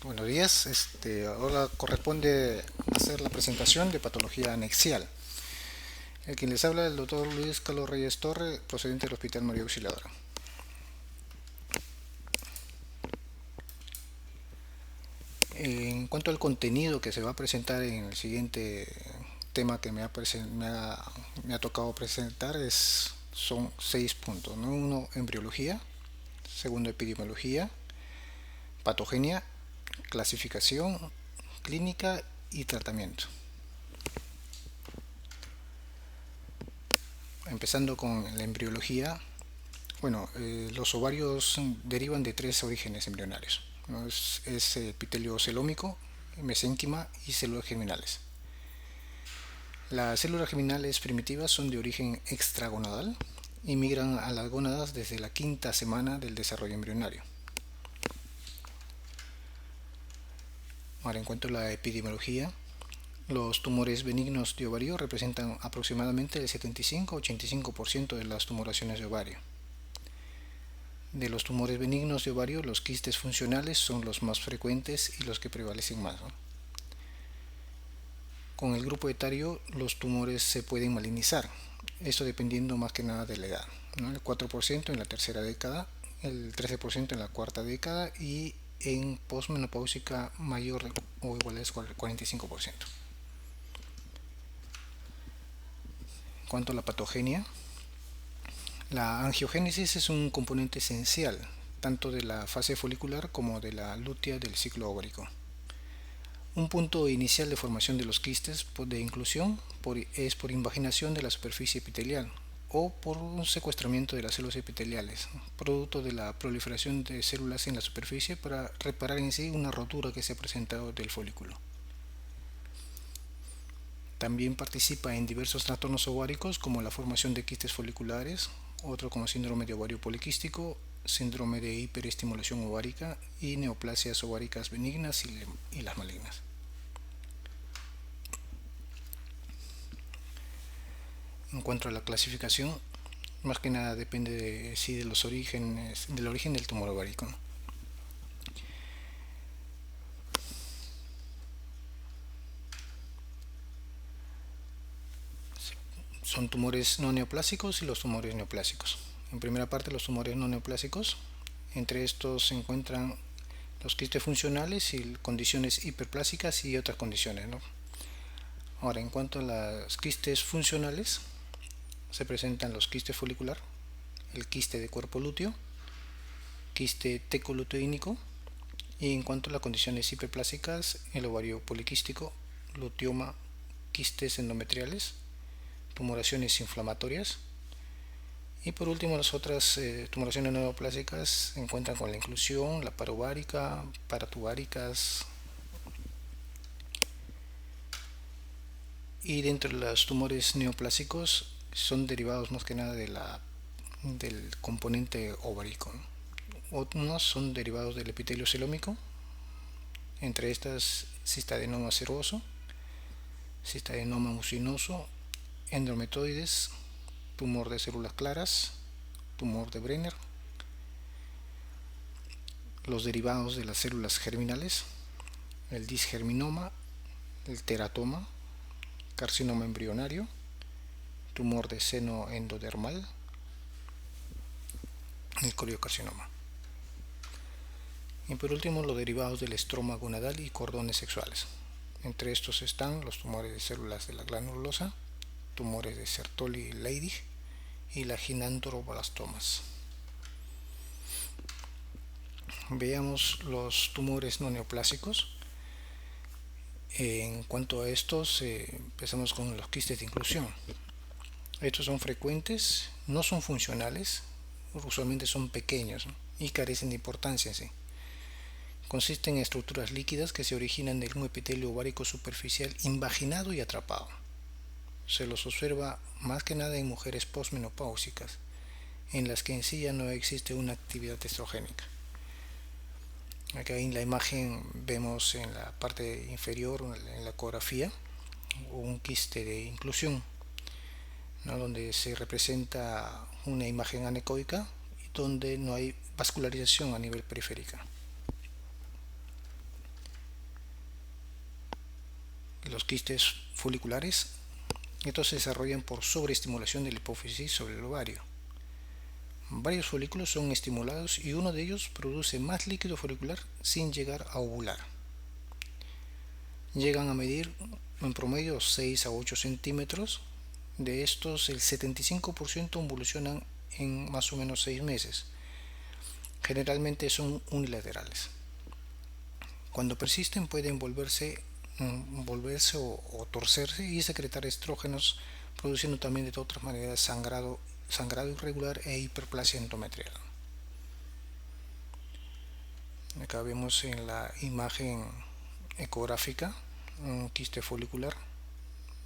Buenos días. Ahora corresponde hacer la presentación de patología anexial. El quien les habla es el doctor Luis Carlos Reyes Torre, procedente del Hospital María Auxiliadora. En cuanto al contenido que se va a presentar en el siguiente tema que me ha tocado presentar, son 6 puntos, ¿no? Uno, embriología; segundo, epidemiología; patogenia; clasificación; clínica y tratamiento. Empezando con la embriología. Bueno, los ovarios derivan de tres orígenes embrionarios, ¿no? Es epitelio celómico, mesénquima y células germinales. Las células germinales primitivas son de origen extragonadal y migran a las gónadas desde la quinta semana del desarrollo embrionario. Ahora, en cuanto a la epidemiología, los tumores benignos de ovario representan aproximadamente el 75-85% de las tumoraciones de ovario. De los tumores benignos de ovario, los quistes funcionales son los más frecuentes y los que prevalecen más, ¿no? Con el grupo etario, los tumores se pueden malignizar, esto dependiendo más que nada de la edad, ¿no? El 4% en la tercera década, el 13% en la cuarta década y en posmenopáusica mayor o igual es 45%. En cuanto a la patogenia, la angiogénesis es un componente esencial tanto de la fase folicular como de la lútea del ciclo ovárico. Un punto inicial de formación de los quistes de inclusión es por invaginación de la superficie epitelial o por un secuestramiento de las células epiteliales, producto de la proliferación de células en la superficie para reparar en sí una rotura que se ha presentado del folículo. También participa en diversos trastornos ováricos como la formación de quistes foliculares, otro como síndrome de ovario poliquístico, síndrome de hiperestimulación ovárica y neoplasias ováricas benignas y las malignas. En cuanto a la clasificación, más que nada depende de los orígenes, del origen del tumor ovárico, ¿no? Son tumores no neoplásicos y los tumores neoplásicos. En primera parte, los tumores no neoplásicos. Entre estos se encuentran los quistes funcionales y condiciones hiperplásicas y otras condiciones, ¿no? Ahora, en cuanto a las quistes funcionales, se presentan los quistes folicular, el quiste de cuerpo lúteo, quiste tecoluteínico, y en cuanto a las condiciones hiperplásicas, el ovario poliquístico, luteoma, quistes endometriales, tumoraciones inflamatorias, y por último las otras tumoraciones neoplásicas se encuentran con la inclusión, la parovárica, paratubáricas, y dentro de los tumores neoplásicos son derivados más que nada del componente ovárico, ¿no? Unos son derivados del epitelio celómico, entre estas cistadenoma seroso, cistadenoma mucinoso, endometoides, tumor de células claras, tumor de Brenner, los derivados de las células germinales, el disgerminoma, el teratoma, carcinoma embrionario, tumor de seno endodermal, el coriocarcinoma. Y por último, los derivados del estroma gonadal y cordones sexuales. Entre estos están los tumores de células de la glándula losa, tumores de Sertoli-Leydig y la ginandroblastomas. Veamos los tumores no neoplásicos. En cuanto a estos, empezamos con los quistes de inclusión. Estos son frecuentes, no son funcionales, usualmente son pequeños, ¿no? Y carecen de importancia en sí. Consisten en estructuras líquidas que se originan de un epitelio ovárico superficial invaginado y atrapado. Se los observa más que nada en mujeres posmenopáusicas, en las que en sí ya no existe una actividad estrogénica. Acá en la imagen vemos en la parte inferior, en la ecografía, un quiste de inclusión, ¿no? Donde se representa una imagen anecoica y donde no hay vascularización a nivel periférica. los quistes foliculares. Estos se desarrollan por sobreestimulación de la hipófisis sobre el ovario. Varios folículos son estimulados y uno de ellos produce más líquido folicular sin llegar a ovular. Llegan a medir en promedio 6 a 8 centímetros. De estos, el 75% involucionan en más o menos 6 meses. Generalmente son unilaterales. Cuando persisten pueden volverse o torcerse y secretar estrógenos, produciendo también de otras maneras sangrado irregular e hiperplasia endometrial. Acá vemos en la imagen ecográfica un quiste folicular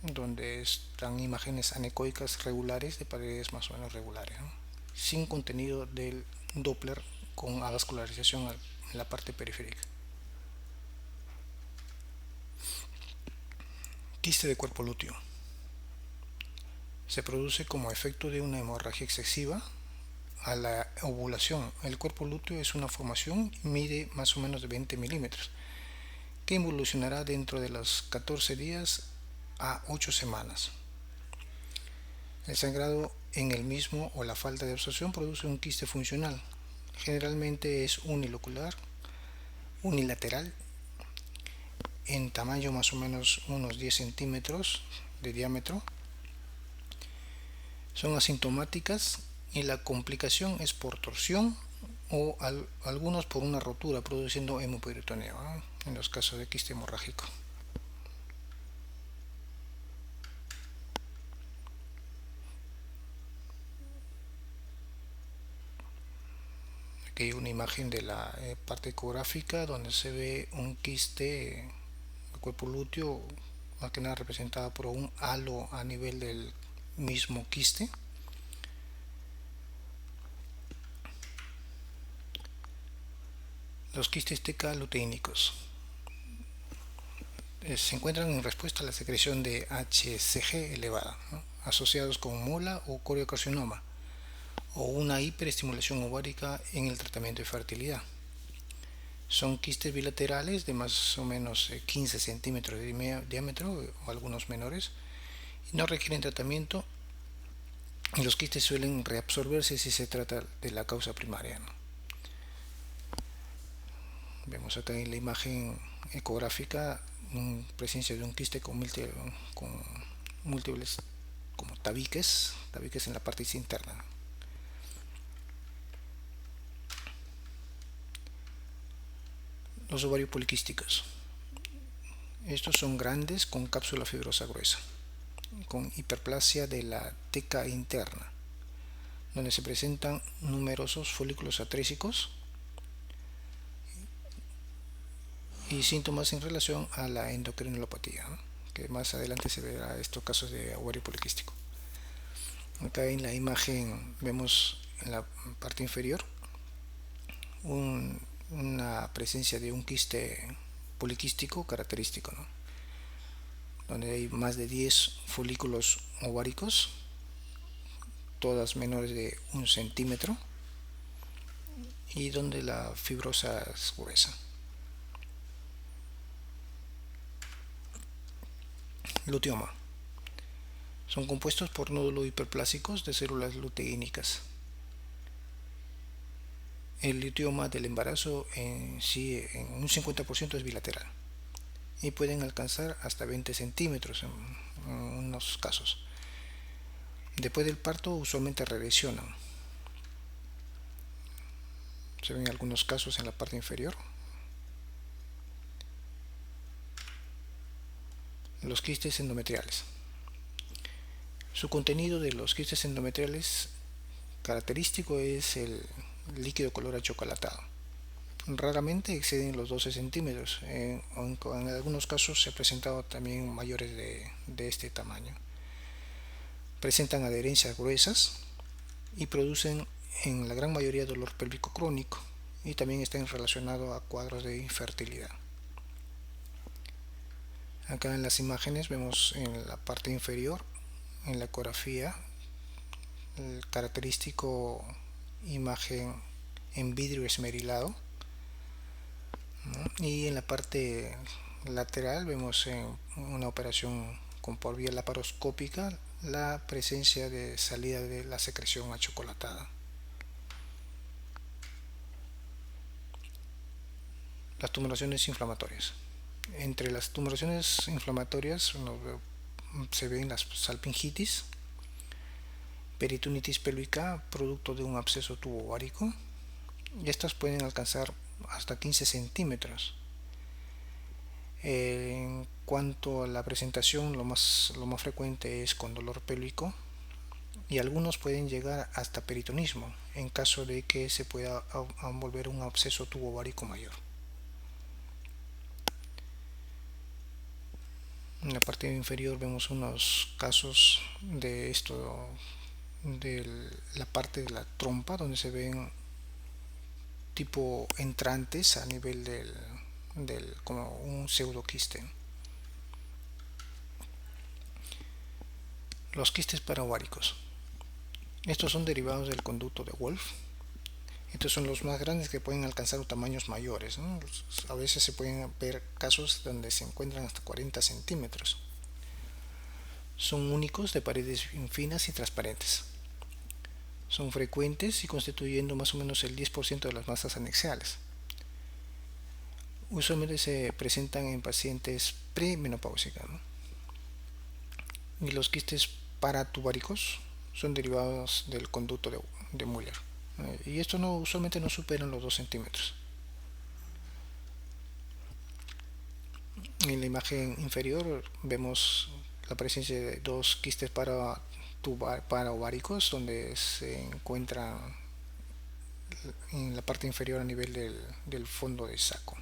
donde están imágenes anecoicas regulares de paredes más o menos regulares, ¿no? Sin contenido del Doppler con avascularización en la parte periférica. Quiste de cuerpo lúteo. Se produce como efecto de una hemorragia excesiva a la ovulación. El cuerpo lúteo es una formación y mide más o menos de 20 milímetros, que involucionará dentro de los 14 días a 8 semanas. El sangrado en el mismo o la falta de absorción produce un quiste funcional. Generalmente es unilateral, en tamaño más o menos unos 10 centímetros de diámetro. Son asintomáticas y la complicación es por torsión o algunos por una rotura produciendo hemoperitoneo, ¿no? En los casos de quiste hemorrágico. Aquí hay una imagen de la parte ecográfica donde se ve un quiste de cuerpo lúteo, más que nada representada por un halo a nivel del mismo quiste. Los quistes teca-luteínicos se encuentran en respuesta a la secreción de HCG elevada, ¿no? Asociados con mola o coriocarcinoma o una hiperestimulación ovárica en el tratamiento de fertilidad. Son quistes bilaterales de más o menos 15 centímetros de diámetro o algunos menores y no requieren tratamiento, y los quistes suelen reabsorberse si se trata de la causa primaria, ¿no? Vemos acá en la imagen ecográfica presencia de un quiste con múltiples como tabiques en la parte interna. Los ovarios poliquísticos. Estos son grandes con cápsula fibrosa gruesa, con hiperplasia de la teca interna, donde se presentan numerosos folículos atrésicos y síntomas en relación a la endocrinolopatía, ¿no? Que más adelante se verá estos casos de ovario poliquístico. Acá en la imagen vemos en la parte inferior una presencia de un quiste poliquístico característico, ¿no? Donde hay más de 10 folículos ováricos, todas menores de 1 centímetro, y donde la fibrosa es gruesa. Luteoma. Son compuestos por nódulos hiperplásicos de células luteínicas. El luteoma del embarazo en sí en un 50% es bilateral y pueden alcanzar hasta 20 centímetros en unos casos. Después del parto usualmente regresionan. Se ven algunos casos en la parte inferior. Los quistes endometriales. Su contenido de los quistes endometriales característico es el líquido color achocolatado. Raramente exceden los 12 centímetros. En algunos casos se han presentado también mayores de este tamaño. Presentan adherencias gruesas y producen en la gran mayoría dolor pélvico crónico, y también están relacionados a cuadros de infertilidad. Acá en las imágenes vemos en la parte inferior, en la ecografía, el característico imagen en vidrio esmerilado, ¿no? Y en la parte lateral vemos en una operación por vía laparoscópica la presencia de salida de la secreción achocolatada. Las tumoraciones inflamatorias. Entre las tumoraciones inflamatorias se ven las salpingitis, peritonitis pélvica producto de un absceso tubo ovárico, y estas pueden alcanzar hasta 15 centímetros. En cuanto a la presentación, lo más frecuente es con dolor pélvico, y algunos pueden llegar hasta peritonismo en caso de que se pueda volver un absceso tubo ovárico mayor. En la parte inferior vemos unos casos de esto, de la parte de la trompa, donde se ven tipo entrantes a nivel del como un pseudoquiste. Los quistes paraováricos. Estos son derivados del conducto de Wolff. Estos son los más grandes, que pueden alcanzar tamaños mayores, ¿no? A veces se pueden ver casos donde se encuentran hasta 40 centímetros. Son únicos, de paredes finas y transparentes. Son frecuentes y constituyendo más o menos el 10% de las masas anexiales. Usualmente se presentan en pacientes premenopáusicas, ¿no? Y los quistes paratubáricos son derivados del conducto de Müller. Y estos usualmente no superan los 2 centímetros. En la imagen inferior vemos la presencia de dos quistes paraováricos, donde se encuentran en la parte inferior a nivel del fondo del saco.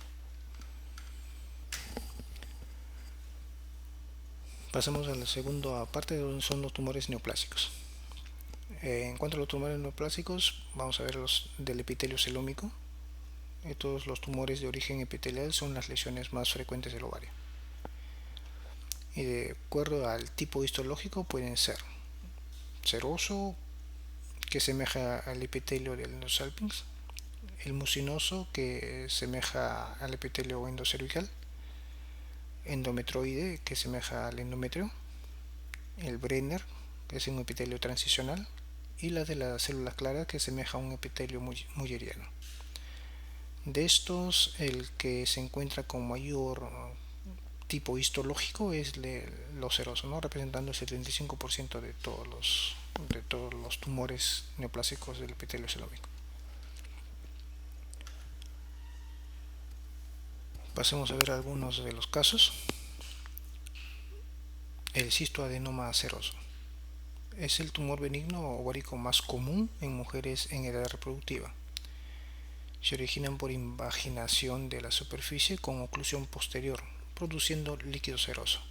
Pasamos a la segunda parte, donde son los tumores neoplásicos. En cuanto a los tumores neoplásicos, vamos a ver los del epitelio celómico. Todos los tumores de origen epitelial son las lesiones más frecuentes del ovario. Y de acuerdo al tipo histológico pueden ser seroso, que semeja al epitelio del endosalpinx, el mucinoso, que semeja al epitelio endocervical, endometroide, que semeja al endometrio, el Brenner, que es un epitelio transicional, y la de las células claras, que semeja a un epitelio mulleriano. De estos, el que se encuentra con mayor tipo histológico es lo seroso, ¿no? Representando el 75% de todos los tumores neoplásicos del epitelio celómico. Pasemos a ver algunos de los casos. El cistoadenoma seroso es el tumor benigno ovárico más común en mujeres en edad reproductiva. Se originan por invaginación de la superficie con oclusión posterior, produciendo líquido seroso.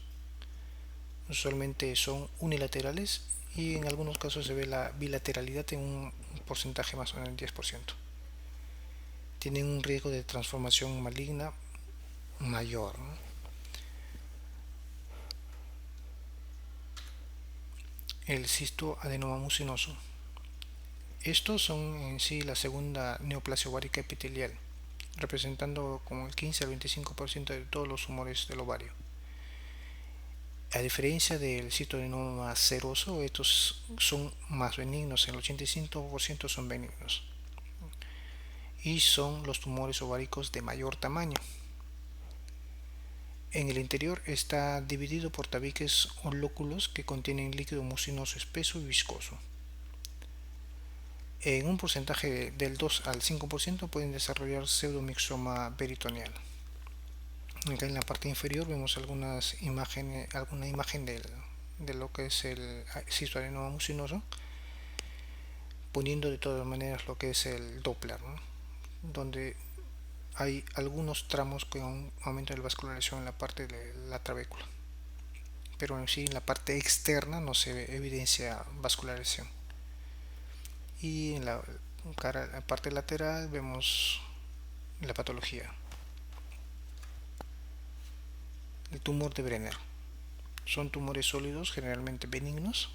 Usualmente son unilaterales y en algunos casos se ve la bilateralidad en un porcentaje más o menos del 10%. Tienen un riesgo de transformación maligna mayor, ¿no? El cistoadenoma mucinoso. Estos son en sí la segunda neoplasia ovárica epitelial, representando como el 15 al 25% de todos los tumores del ovario. A diferencia del cistoadenoma seroso, estos son más benignos, el 85% son benignos, y son los tumores ováricos de mayor tamaño. En el interior está dividido por tabiques o lóculos que contienen líquido mucinoso espeso y viscoso. En un porcentaje del 2 al 5% pueden desarrollar pseudomixoma peritoneal. Acá en la parte inferior vemos alguna imagen de lo que es el cistoadenoma mucinoso, poniendo de todas maneras lo que es el Doppler, ¿no? Donde hay algunos tramos con un aumento de vascularización en la parte de la trabécula, pero en sí en la parte externa no se evidencia vascularización. Y en la parte lateral vemos la patología. El tumor de Brenner. Son tumores sólidos, generalmente benignos,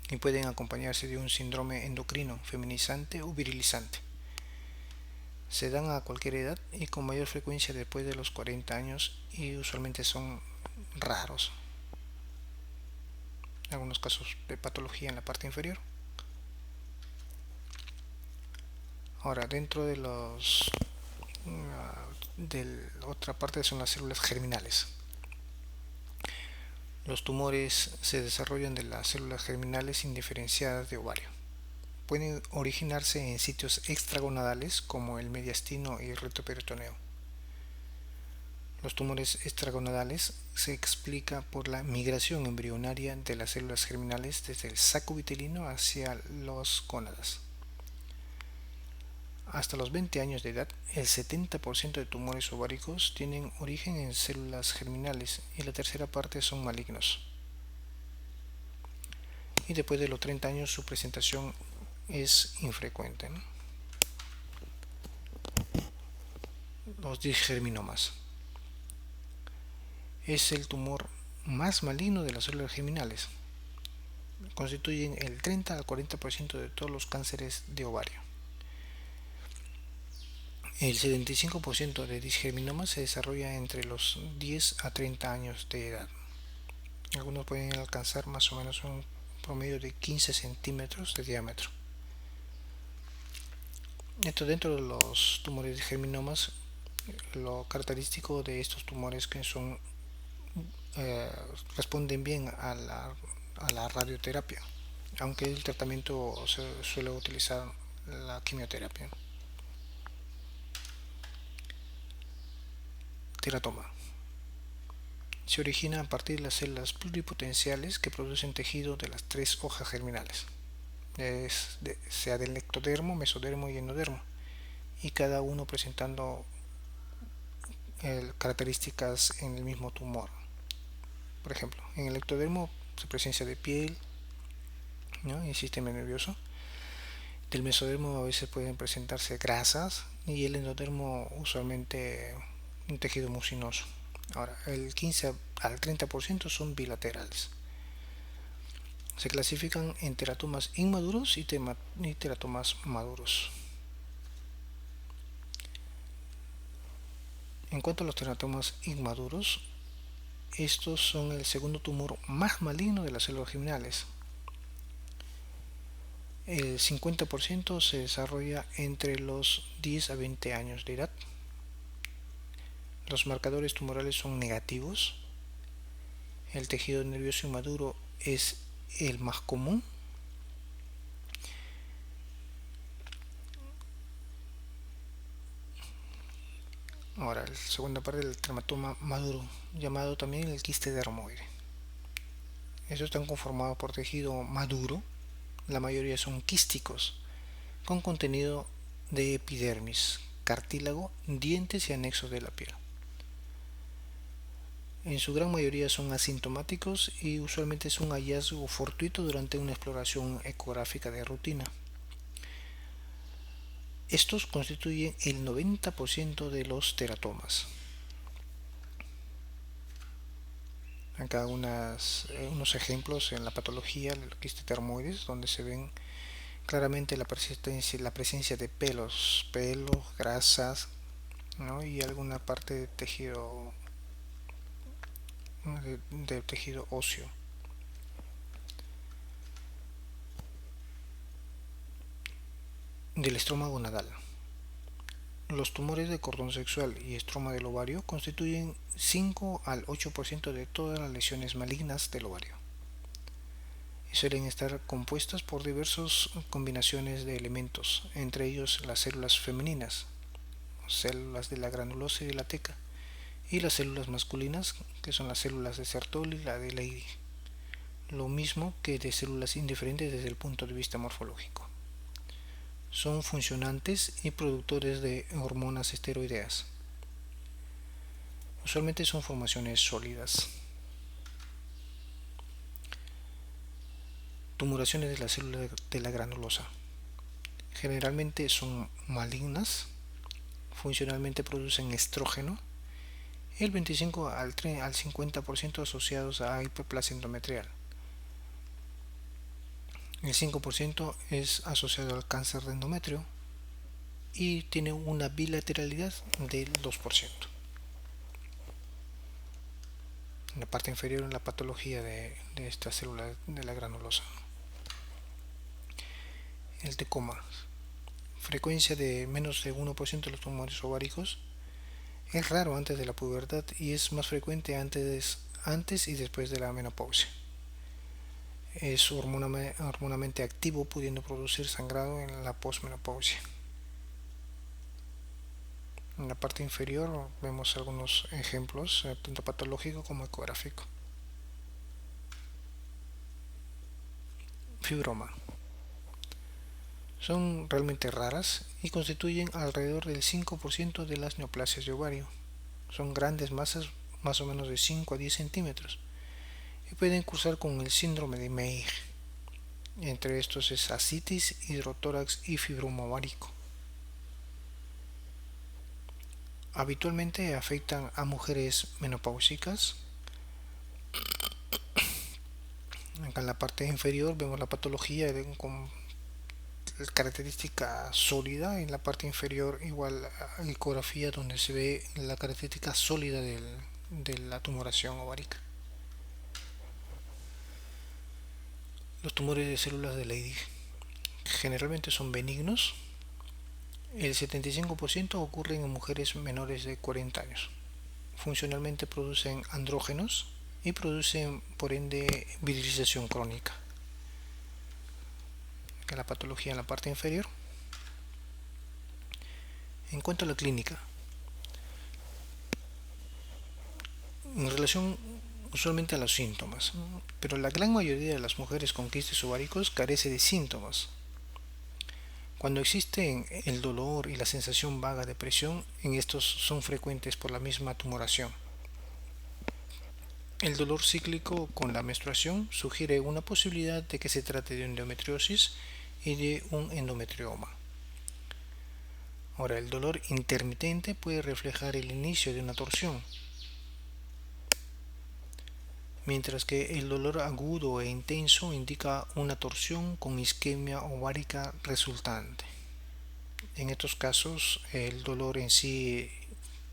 y pueden acompañarse de un síndrome endocrino feminizante o virilizante. Se dan a cualquier edad y con mayor frecuencia después de los 40 años y usualmente son raros. Algunos casos de patología en la parte inferior. Ahora, dentro de otra parte son las células germinales. Los tumores se desarrollan de las células germinales indiferenciadas de ovario. Pueden originarse en sitios extragonadales como el mediastino y el retroperitoneo. Los tumores extragonadales se explica por la migración embrionaria de las células germinales desde el saco vitelino hacia los gónadas. Hasta los 20 años de edad, el 70% de tumores ováricos tienen origen en células germinales y la tercera parte son malignos. Y después de los 30 años su presentación es infrecuente, ¿no? Los disgerminomas. Es el tumor más maligno de las células germinales. Constituyen el 30 al 40% de todos los cánceres de ovario. El 75% de disgerminomas se desarrolla entre los 10 a 30 años de edad. Algunos pueden alcanzar más o menos un promedio de 15 centímetros de diámetro. Dentro de los tumores disgerminomas, lo característico de estos tumores que son responden bien a la radioterapia, aunque el tratamiento se suele utilizar la quimioterapia. Teratoma. Se origina a partir de las células pluripotenciales que producen tejido de las tres hojas germinales, sea del ectodermo, mesodermo y endodermo, y cada uno presentando características en el mismo tumor. Por ejemplo, en el ectodermo se presencia de piel, ¿no?, y sistema nervioso. Del mesodermo a veces pueden presentarse grasas y el endodermo usualmente un tejido mucinoso. Ahora, el 15 al 30% son bilaterales. Se clasifican en teratomas inmaduros y teratomas maduros. En cuanto a los teratomas inmaduros, estos son el segundo tumor más maligno de las células germinales. El 50% se desarrolla entre los 10 a 20 años de edad. Los marcadores tumorales son negativos. El tejido nervioso inmaduro es el más común. Ahora, la segunda parte del teratoma maduro, llamado también el quiste dermoide. Estos están conformados por tejido maduro. La mayoría son quísticos, con contenido de epidermis, cartílago, dientes y anexos de la piel. En su gran mayoría son asintomáticos y usualmente es un hallazgo fortuito durante una exploración ecográfica de rutina. Estos constituyen el 90% de los teratomas. Acá unos ejemplos en la patología del quiste dermoides, donde se ven claramente la presencia de pelos, grasas, ¿no?, y alguna parte de tejido óseo. Del estroma gonadal. Los tumores de cordón sexual y estroma del ovario constituyen 5 al 8% de todas las lesiones malignas del ovario. Y suelen estar compuestas por diversas combinaciones de elementos, entre ellos las células femeninas, células de la granulosa y de la teca, y las células masculinas, que son las células de Sertoli y la de Leydig, lo mismo que de células indiferentes desde el punto de vista morfológico. Son funcionantes y productores de hormonas esteroideas. Usualmente son formaciones sólidas. Tumoraciones de la célula de la granulosa. Generalmente son malignas. Funcionalmente producen estrógeno. El 25 al 50% asociados a hiperplasia endometrial. El 5% es asociado al cáncer de endometrio. y tiene una bilateralidad del 2%. En la parte inferior, en la patología de esta célula de la granulosa. El tecoma, frecuencia de menos de 1% de los tumores ováricos. Es raro antes de la pubertad y es más frecuente antes y después de la menopausia. Es hormonalmente activo, pudiendo producir sangrado en la posmenopausia. En la parte inferior vemos algunos ejemplos, tanto patológico como ecográfico. Fibroma. Son realmente raras y constituyen alrededor del 5% de las neoplasias de ovario. Son grandes masas, más o menos de 5 a 10 centímetros, y pueden cursar con el síndrome de Meigg. Entre estos es ascitis, hidrotórax y fibroma ovárico. Habitualmente afectan a mujeres menopáusicas. Acá en la parte inferior vemos la patología con característica sólida. En la parte inferior igual a ecografía donde se ve la característica sólida de la tumoración ovárica. Los tumores de células de Leydig generalmente son benignos. El 75% ocurren en mujeres menores de 40 años. Funcionalmente producen andrógenos y producen por ende virilización crónica. Acá la patología en la parte inferior. En cuanto a la clínica, en relación usualmente a los síntomas, pero la gran mayoría de las mujeres con quistes ováricos carece de síntomas. Cuando existen el dolor y la sensación vaga de presión, en estos son frecuentes por la misma tumoración. El dolor cíclico con la menstruación sugiere una posibilidad de que se trate de endometriosis y de un endometrioma. Ahora, el dolor intermitente puede reflejar el inicio de una torsión, mientras que el dolor agudo e intenso indica una torsión con isquemia ovárica resultante. En estos casos, el dolor en sí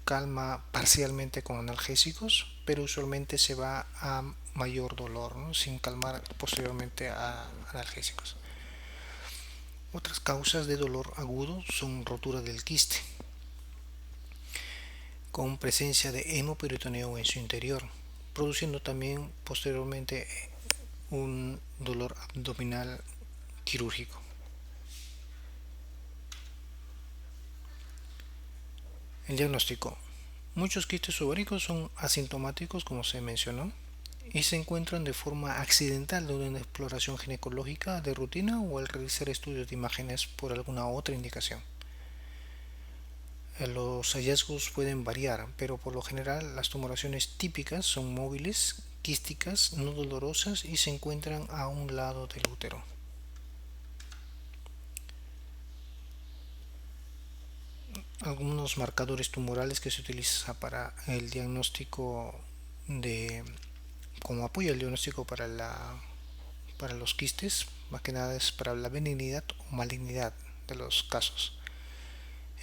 calma parcialmente con analgésicos, pero usualmente se va a mayor dolor, ¿no?, sin calmar posteriormente a analgésicos. Otras causas de dolor agudo son rotura del quiste, con presencia de hemoperitoneo en su interior, produciendo también posteriormente un dolor abdominal quirúrgico. El diagnóstico. Muchos quistes ováricos son asintomáticos, como se mencionó, y se encuentran de forma accidental durante una exploración ginecológica de rutina o al realizar estudios de imágenes por alguna otra indicación. Los hallazgos pueden variar, pero por lo general las tumoraciones típicas son móviles, quísticas, no dolorosas y se encuentran a un lado del útero. Algunos marcadores tumorales que se utilizan para el diagnóstico como apoyo al diagnóstico para los quistes, más que nada es para la benignidad o malignidad de los casos.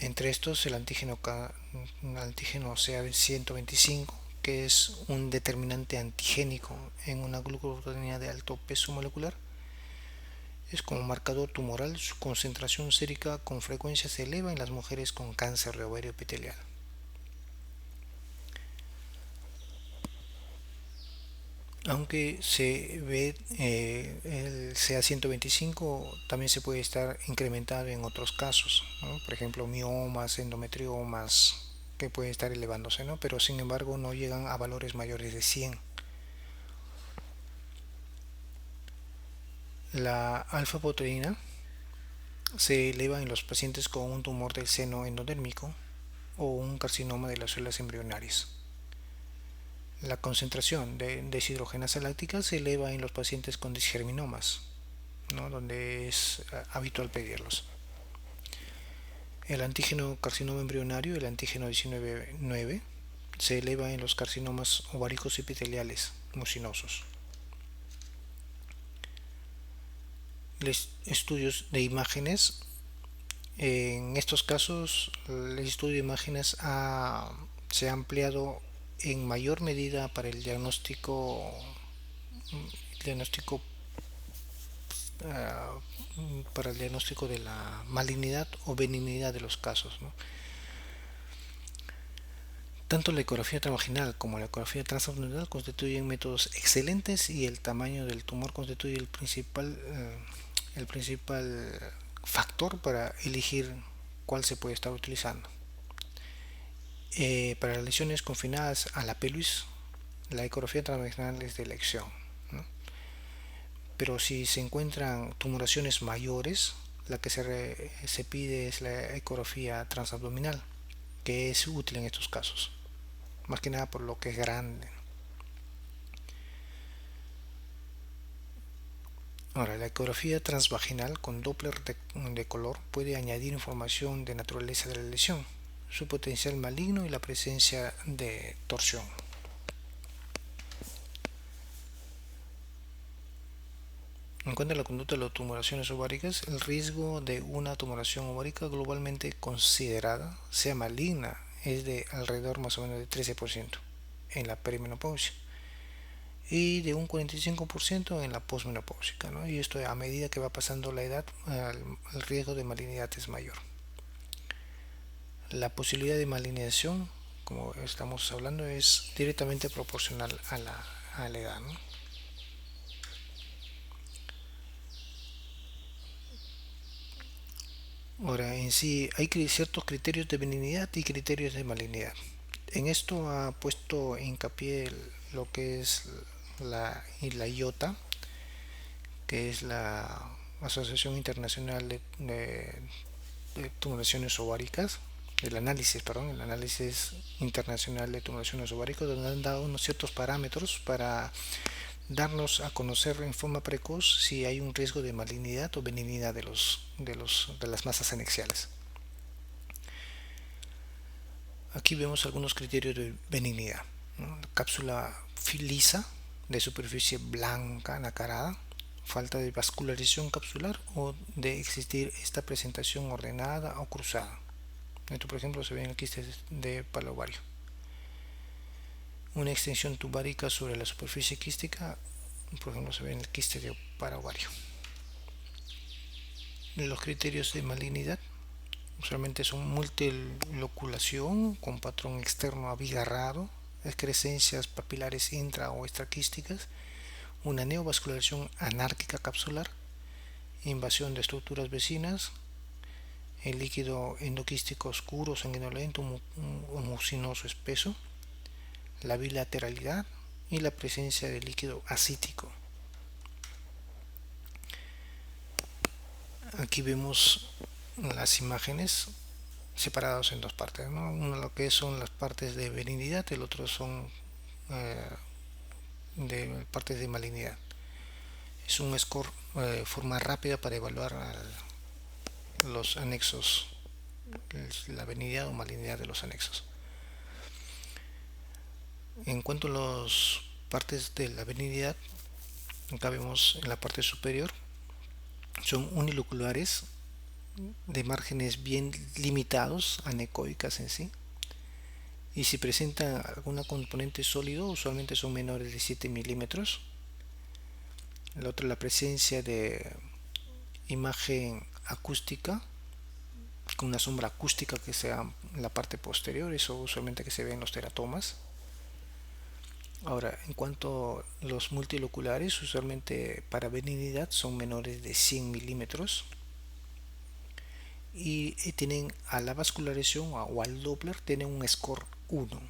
Entre estos el antígeno CA125, que es un determinante antigénico en una glucoproteína de alto peso molecular. Es como marcador tumoral, su concentración sérica con frecuencia se eleva en las mujeres con cáncer de ovario epitelial. Aunque se ve el CA125 también se puede estar incrementado en otros casos, ¿no? Por ejemplo, miomas, endometriomas, que pueden estar elevándose, ¿no? Pero sin embargo no llegan a valores mayores de 100. La alfa-proteína se eleva en los pacientes con un tumor del seno endodérmico o un carcinoma de las células embrionarias. La concentración de deshidrogenasa láctica se eleva en los pacientes con disgerminomas, ¿no?, donde es habitual pedirlos. El antígeno carcinoma embrionario, el antígeno 19,9, se eleva en los carcinomas ováricos epiteliales mucinosos. Los estudios de imágenes En estos casos, el estudio de imágenes se ha ampliado en mayor medida para diagnóstico ah, para el diagnóstico de la malignidad o benignidad de los casos, ¿no? Tanto la ecografía transvaginal como la ecografía transabdominal constituyen métodos excelentes y el tamaño del tumor constituye el principal factor para elegir cuál se puede estar utilizando. Para lesiones confinadas a la pelvis, la ecografía transvaginal es de elección, ¿no? Pero si se encuentran tumoraciones mayores, la que se pide es la ecografía transabdominal, que es útil en estos casos, más que nada por lo que es grande. Ahora, la ecografía transvaginal con Doppler de color puede añadir información de naturaleza de la lesión, su potencial maligno y la presencia de torsión. En cuanto a la conducta de las tumoraciones ováricas, el riesgo de una tumoración ovárica globalmente considerada sea maligna es de alrededor más o menos de 13% en la perimenopausia y de un 45% en la posmenopáusica, ¿no? Y esto a medida que va pasando la edad, el riesgo de malignidad es mayor. La posibilidad de malignización, como estamos hablando, es directamente proporcional a la edad, ¿no? Ahora, en sí hay ciertos criterios de benignidad y criterios de malignidad. En esto ha puesto hincapié lo que es la IOTA, que es la Asociación Internacional de Tumoraciones Ováricas, el análisis internacional de tumoraciones ováricas, donde han dado unos ciertos parámetros para darnos a conocer en forma precoz si hay un riesgo de malignidad o benignidad de las masas anexiales. Aquí vemos algunos criterios de benignidad, ¿no? La cápsula lisa, de superficie blanca nacarada, falta de vascularización capsular o de existir esta presentación ordenada o cruzada. Esto, por ejemplo, se ve en el quiste de palo ovario. Una extensión tubárica sobre la superficie quística, por ejemplo, se ve en el quiste de paraovario. Los criterios de malignidad usualmente son multiloculación con patrón externo abigarrado, excrescencias papilares intra o extraquísticas, una neovascularización anárquica capsular, invasión de estructuras vecinas, el líquido endoquístico oscuro, sanguinolento o mucinoso espeso, la bilateralidad y la presencia de líquido acítico. Aquí vemos las imágenes separados en dos partes, ¿no? Uno lo que son las partes de benignidad, el otro son de partes de malignidad. Es un score forma rápida para evaluar los anexos, la benignidad o malignidad de los anexos. En cuanto a las partes de la benignidad, acá vemos en la parte superior, son uniloculares de márgenes bien limitados, anecoicas en sí, y si presenta alguna componente sólido, usualmente son menores de 7 milímetros. El otro, la presencia de imagen acústica, con una sombra acústica que sea en la parte posterior, eso usualmente que se ve en los teratomas. Ahora, en cuanto a los multiloculares, usualmente para benignidad son menores de 100 milímetros y tienen a la vascularización o al Doppler tienen un score 1,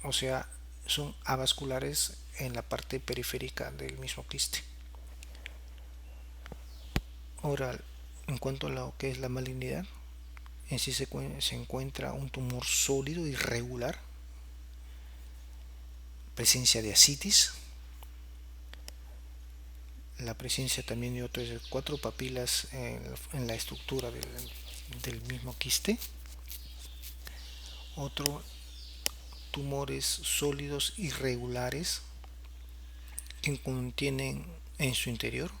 o sea, son avasculares en la parte periférica del mismo quiste. Ahora, en cuanto a lo que es la malignidad, en sí se encuentra un tumor sólido irregular, presencia de ascitis, la presencia también de otras 4 papilas en la estructura del mismo quiste, otro tumores sólidos irregulares que contienen en su interior,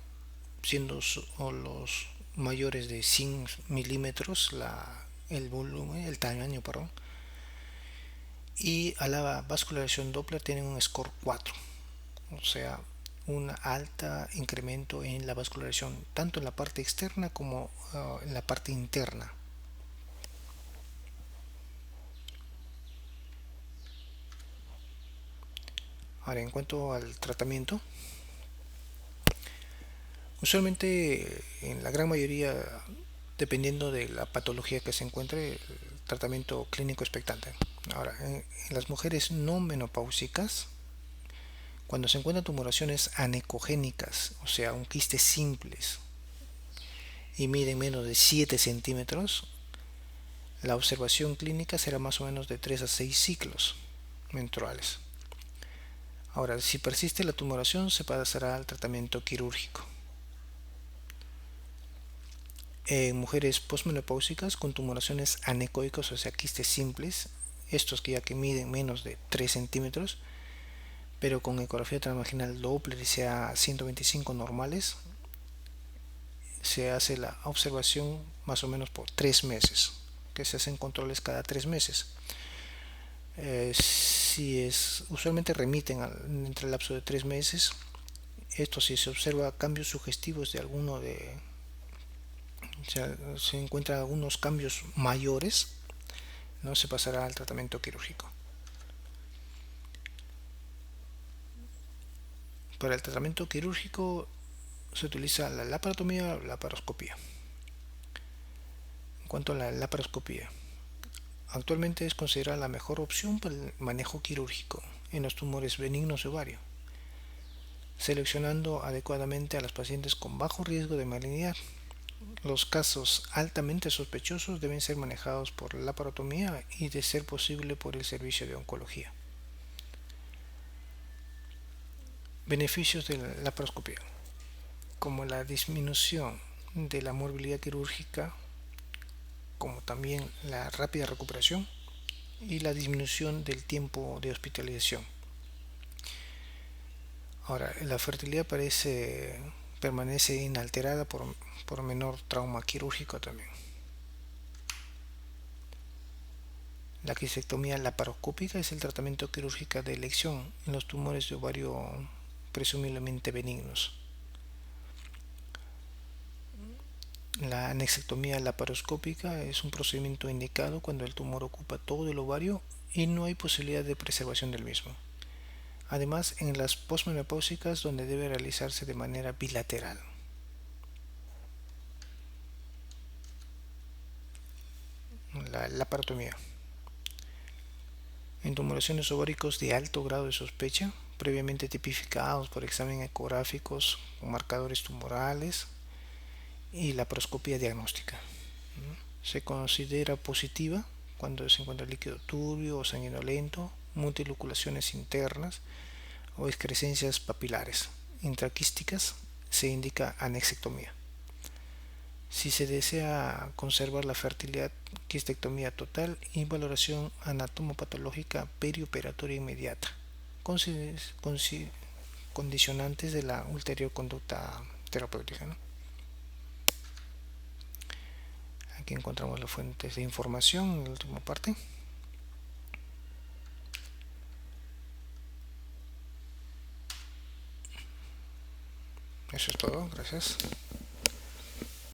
siendo los mayores de 100 milímetros el volumen, el tamaño, perdón, y a la vascularización Doppler tienen un score 4, o sea, un alto incremento en la vascularización, tanto en la parte externa como en la parte interna. Ahora, en cuanto al tratamiento, usualmente en la gran mayoría, dependiendo de la patología que se encuentre, el tratamiento clínico expectante. Ahora, en las mujeres no menopáusicas, cuando se encuentran tumoraciones anecogénicas, o sea, un quistes simples, y miden menos de 7 centímetros, la observación clínica será más o menos de 3 a 6 ciclos menstruales. Ahora, si persiste la tumoración, se pasará al tratamiento quirúrgico. En mujeres posmenopáusicas con tumoraciones anecoicas, o sea, quistes simples, estos que ya que miden menos de 3 centímetros, pero con ecografía transvaginal Doppler y sea 125 normales, se hace la observación más o menos por 3 meses, que se hacen controles cada 3 meses. Si es, usualmente remiten entre el lapso de 3 meses. Esto si se observa cambios sugestivos de alguno de, o sea, se encuentran algunos cambios mayores, no se pasará al tratamiento quirúrgico. Para el tratamiento quirúrgico se utiliza la laparotomía o laparoscopía. En cuanto a la laparoscopía, actualmente es considerada la mejor opción para el manejo quirúrgico en los tumores benignos de ovario, seleccionando adecuadamente a las pacientes con bajo riesgo de malignidad. Los casos altamente sospechosos deben ser manejados por la laparotomía y, de ser posible, por el servicio de oncología. Beneficios de la laparoscopía, como la disminución de la morbilidad quirúrgica, como también la rápida recuperación y la disminución del tiempo de hospitalización. Ahora, la fertilidad permanece inalterada por menor trauma quirúrgico también. La quistectomía laparoscópica es el tratamiento quirúrgico de elección en los tumores de ovario presumiblemente benignos. La anexectomía laparoscópica es un procedimiento indicado cuando el tumor ocupa todo el ovario y no hay posibilidad de preservación del mismo. Además, en las posmenopáusicas, donde debe realizarse de manera bilateral. La laparotomía. En tumoraciones ováricos de alto grado de sospecha, previamente tipificados por exámenes ecográficos con marcadores tumorales y laparoscopía diagnóstica. Se considera positiva cuando se encuentra líquido turbio o sanguinolento, multiloculaciones internas o excrescencias papilares intraquísticas. Se indica anexectomía. Si se desea conservar la fertilidad, quistectomía total y valoración anatomopatológica perioperatoria inmediata, condicionantes de la ulterior conducta terapéutica, ¿no? Aquí encontramos las fuentes de información en la última parte. Eso es todo, gracias.